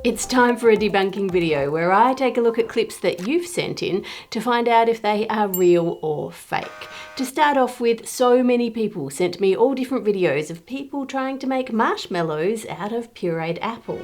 It's time for a debunking video where I take a look at clips that you've sent in to find out if they are real or fake. To start off with, so many people sent me all different videos of people trying to make marshmallows out of pureed apple.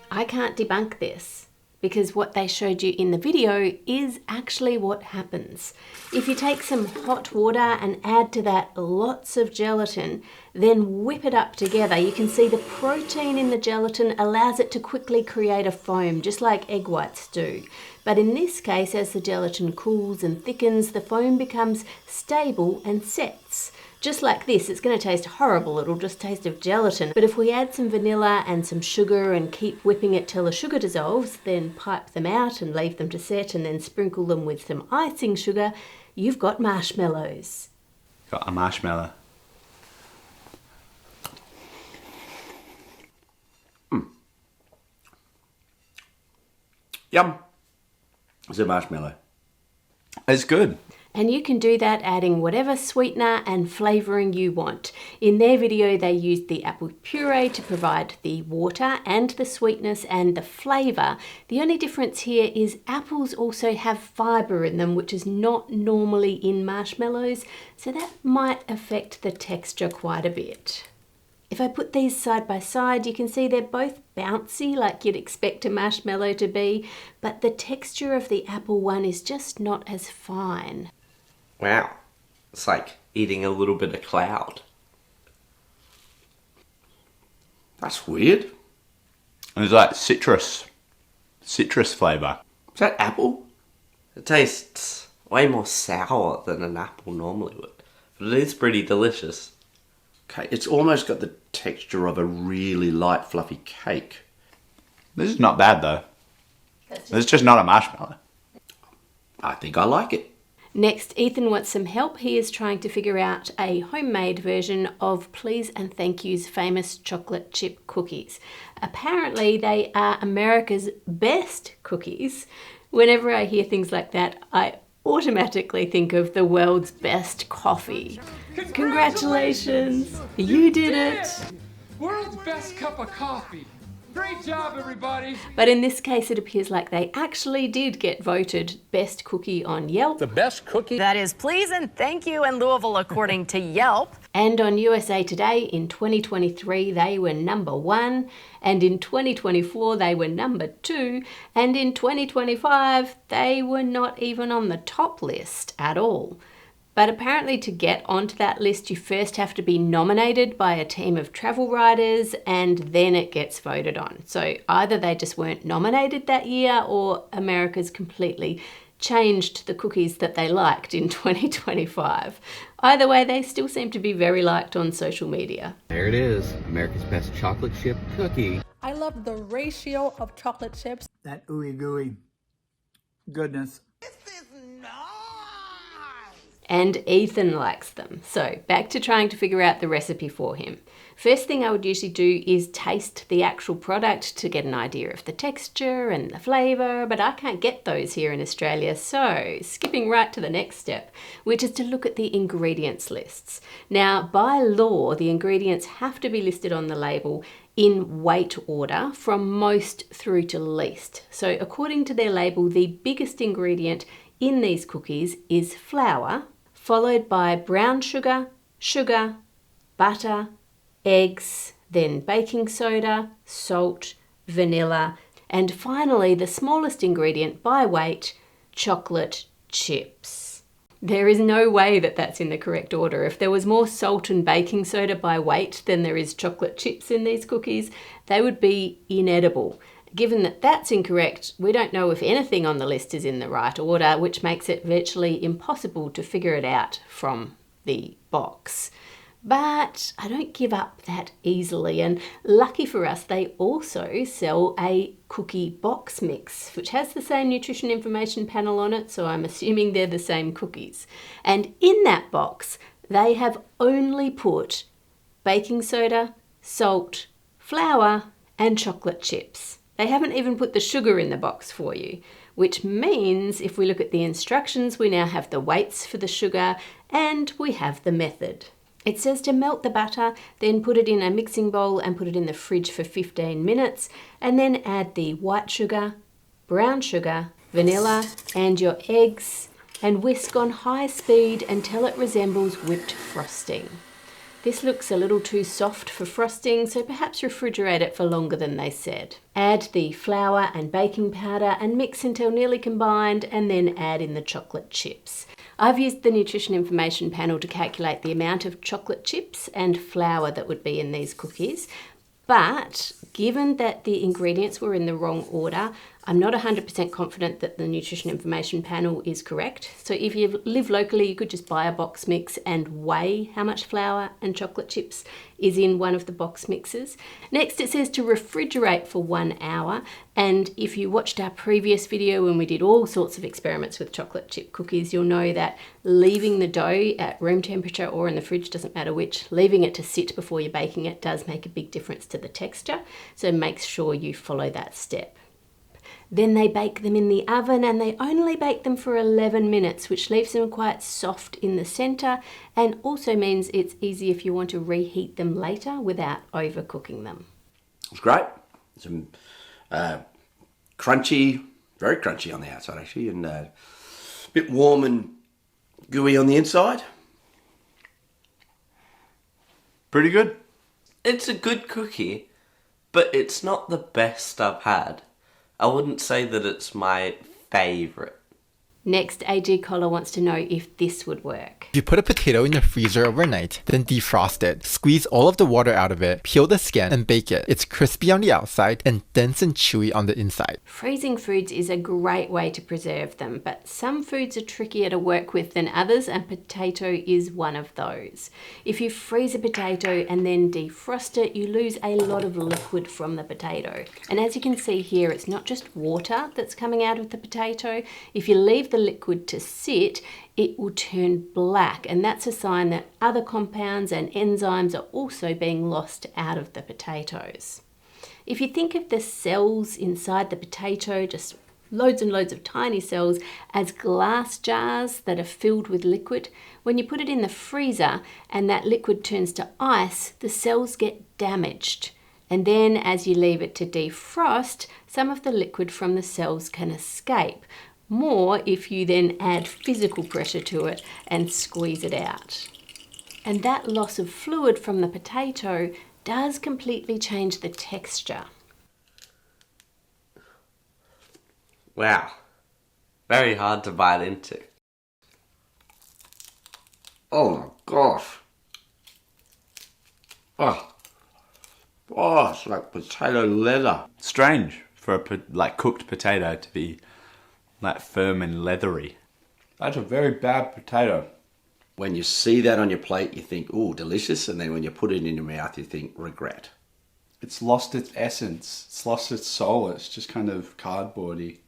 I can't debunk this, because what they showed you in the video is actually what happens. If you take some hot water and add to that lots of gelatin, then whip it up together, you can see the protein in the gelatin allows it to quickly create a foam, just like egg whites do. But in this case, as the gelatin cools and thickens, the foam becomes stable and sets. Just like this, it's going to taste horrible, it'll just taste of gelatin. But if we add some vanilla and some sugar and keep whipping it till the sugar dissolves, then pipe them out and leave them to set and then sprinkle them with some icing sugar, you've got marshmallows. Got a marshmallow. Yum. It's a marshmallow. It's good. And you can do that adding whatever sweetener and flavouring you want. In their video, they used the apple puree to provide the water and the sweetness and the flavour. The only difference here is apples also have fibre in them, which is not normally in marshmallows, so that might affect the texture quite a bit. If I put these side by side, you can see they're both bouncy like you'd expect a marshmallow to be, but the texture of the apple one is just not as fine. Wow, it's like eating a little bit of cloud. That's weird. And it's like citrus flavour. Is that apple? It tastes way more sour than an apple normally would, but it is pretty delicious. Okay, it's almost got the texture of a really light, fluffy cake. This is not bad though. It's just not a marshmallow. I think I like it. Next, Ethan wants some help. He is trying to figure out a homemade version of Please and Thank You's famous chocolate chip cookies. Apparently, they are America's best cookies. Whenever I hear things like that, I automatically think of the world's best coffee. Congratulations! You did it! World's best cup of coffee. Great job, everybody! But in this case, it appears like they actually did get voted best cookie on Yelp. The best cookie? That is Please and Thank You in Louisville, according to Yelp. And on USA Today in 2023, they were #1. And in 2024, they were #2. And in 2025, they were not even on the top list at all. But apparently to get onto that list, you first have to be nominated by a team of travel writers and then it gets voted on. So either they just weren't nominated that year or America's completely changed the cookies that they liked in 2025. Either way, they still seem to be very liked on social media. There it is, America's best chocolate chip cookie. I love the ratio of chocolate chips. That ooey gooey goodness. And Ethan likes them. So back to trying to figure out the recipe for him. First thing I would usually do is taste the actual product to get an idea of the texture and the flavour, but I can't get those here in Australia, so skipping right to the next step, which is to look at the ingredients lists. Now, by law, the ingredients have to be listed on the label in weight order from most through to least. So according to their label, the biggest ingredient in these cookies is flour, followed by brown sugar, sugar, butter, eggs, then baking soda, salt, vanilla, and finally the smallest ingredient by weight, chocolate chips. There is no way that that's in the correct order. If there was more salt and baking soda by weight than there is chocolate chips in these cookies, they would be inedible. Given that that's incorrect, we don't know if anything on the list is in the right order, which makes it virtually impossible to figure it out from the box. But I don't give up that easily, and lucky for us, they also sell a cookie box mix, which has the same nutrition information panel on it, so I'm assuming they're the same cookies. And in that box, they have only put baking soda, salt, flour, and chocolate chips. They haven't even put the sugar in the box for you, which means if we look at the instructions, we now have the weights for the sugar and we have the method. It says to melt the butter, then put it in a mixing bowl and put it in the fridge for 15 minutes, and then add the white sugar, brown sugar, vanilla, and your eggs, and whisk on high speed until it resembles whipped frosting. This looks a little too soft for frosting, so perhaps refrigerate it for longer than they said. Add the flour and baking powder and mix until nearly combined, and then add in the chocolate chips. I've used the nutrition information panel to calculate the amount of chocolate chips and flour that would be in these cookies, but given that the ingredients were in the wrong order, I'm not 100% confident that the nutrition information panel is correct. So if you live locally, you could just buy a box mix and weigh how much flour and chocolate chips is in one of the box mixes. Next, it says to refrigerate for 1 hour. And if you watched our previous video when we did all sorts of experiments with chocolate chip cookies, you'll know that leaving the dough at room temperature or in the fridge, doesn't matter which, leaving it to sit before you're baking it does make a big difference to the texture. So make sure you follow that step. Then they bake them in the oven, and they only bake them for 11 minutes, which leaves them quite soft in the center and also means it's easy if you want to reheat them later without overcooking them. It's great. Some crunchy, very crunchy on the outside actually, and a bit warm and gooey on the inside. Pretty good. It's a good cookie, but it's not the best I've had. I wouldn't say that it's my favourite. Next, AG Collar wants to know if this would work. If you put a potato in the freezer overnight, then defrost it, squeeze all of the water out of it, peel the skin, and bake it. It's crispy on the outside and dense and chewy on the inside. Freezing foods is a great way to preserve them, but some foods are trickier to work with than others, and potato is one of those. If you freeze a potato and then defrost it, you lose a lot of liquid from the potato. And as you can see here, it's not just water that's coming out of the potato. If you leave the liquid to sit, it will turn black, and that's a sign that other compounds and enzymes are also being lost out of the potatoes. If you think of the cells inside the potato, just loads and loads of tiny cells, as glass jars that are filled with liquid, when you put it in the freezer and that liquid turns to ice, the cells get damaged. And then as you leave it to defrost, some of the liquid from the cells can escape. More if you then add physical pressure to it and squeeze it out. And that loss of fluid from the potato does completely change the texture. Wow. Very hard to bite into. Oh my gosh. Oh, it's like potato leather. Strange for a cooked potato to be like firm and leathery. That's a very bad potato. When you see that on your plate, you think, ooh, delicious. And then when you put it in your mouth, you think, regret. It's lost its essence. It's lost its soul. It's just kind of cardboardy.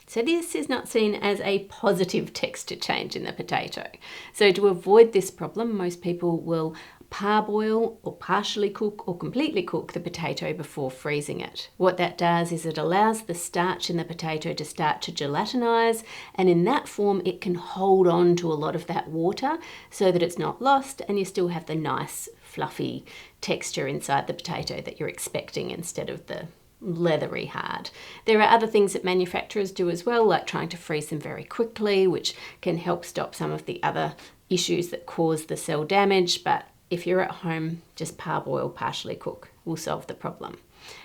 So this is not seen as a positive texture change in the potato. So to avoid this problem, most people will parboil or partially cook or completely cook the potato before freezing it. What that does is it allows the starch in the potato to start to gelatinize, and in that form it can hold on to a lot of that water so that it's not lost and you still have the nice fluffy texture inside the potato that you're expecting instead of the leathery hard. There are other things that manufacturers do as well, like trying to freeze them very quickly, which can help stop some of the other issues that cause the cell damage, but if you're at home, just parboil, partially cook will solve the problem.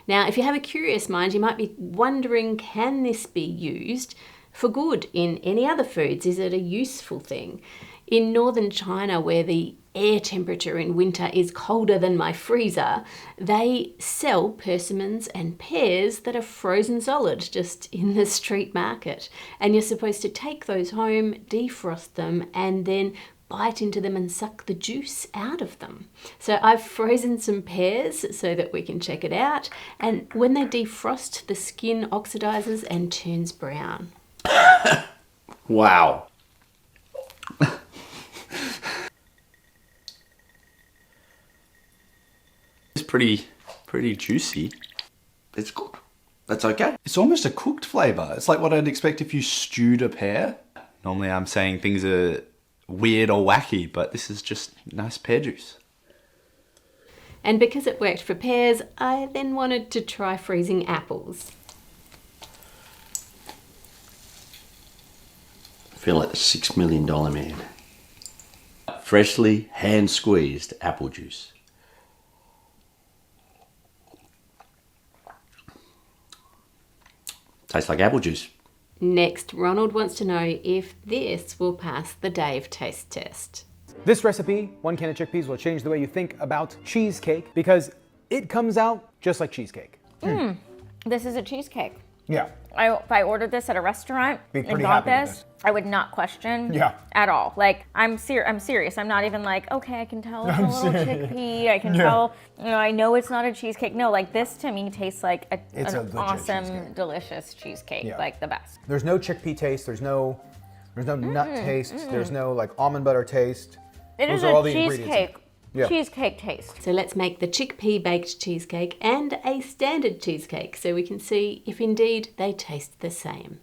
Now, if you have a curious mind, you might be wondering, can this be used for good in any other foods? Is it a useful thing? In northern China, where the air temperature in winter is colder than my freezer, they sell persimmons and pears that are frozen solid just in the street market. And you're supposed to take those home, defrost them, and then bite into them and suck the juice out of them. So I've frozen some pears so that we can check it out. And when they defrost, the skin oxidizes and turns brown. Wow. It's pretty juicy. It's good. That's okay. It's almost a cooked flavour. It's like what I'd expect if you stewed a pear. Normally I'm saying things are weird or wacky, but this is just nice pear juice. And because it worked for pears, I then wanted to try freezing apples. I feel like the $6 million man. Freshly hand-squeezed apple juice. Tastes like apple juice. Next, Ronald wants to know if this will pass the Dave taste test. This recipe, 1 can of chickpeas, will change the way you think about cheesecake because it comes out just like cheesecake. This is a cheesecake. Yeah. If I ordered this at a restaurant and got this, I would not question at all. Like, I'm serious. I'm not even like, okay, I can tell it's a little chickpea. I can tell, I know it's not a cheesecake. No, like this to me tastes like an awesome, cheesecake. Delicious cheesecake, like the best. There's no chickpea taste. There's no nut taste. There's no like almond butter taste. Those are all the ingredients. Cheesecake taste. So let's make the chickpea baked cheesecake and a standard cheesecake so we can see if indeed they taste the same.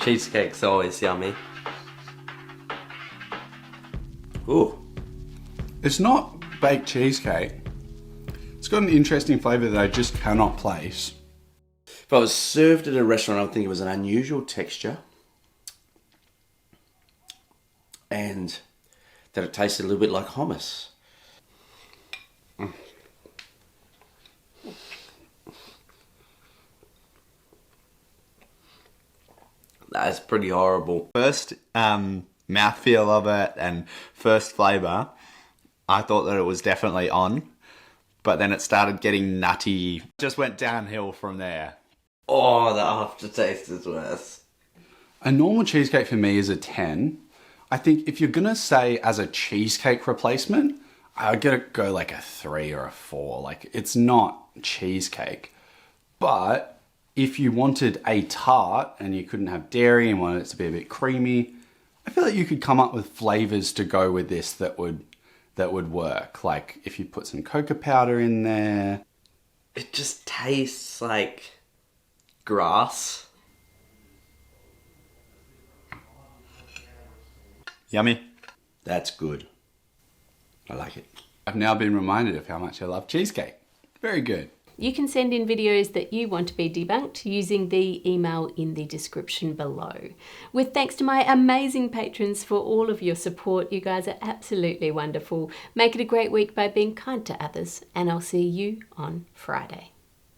Cheesecake's always yummy. Ooh. It's not baked cheesecake. It's got an interesting flavour that I just cannot place. If I was served at a restaurant, I would think it was an unusual texture. And that it tasted a little bit like hummus. That's pretty horrible. First mouthfeel of it and first flavour, I thought that it was definitely on, but then it started getting nutty. Just went downhill from there. Oh, the aftertaste is worse. A normal cheesecake for me is a 10. I think if you're gonna say as a cheesecake replacement, I'd go like a 3 or a 4. Like, it's not cheesecake, but if you wanted a tart and you couldn't have dairy and wanted it to be a bit creamy, I feel like you could come up with flavors to go with this that would work. Like if you put some cocoa powder in there. It just tastes like grass. Yummy. That's good. I like it. I've now been reminded of how much I love cheesecake. Very good. You can send in videos that you want to be debunked using the email in the description below. With thanks to my amazing patrons for all of your support. You guys are absolutely wonderful. Make it a great week by being kind to others, and I'll see you on Friday.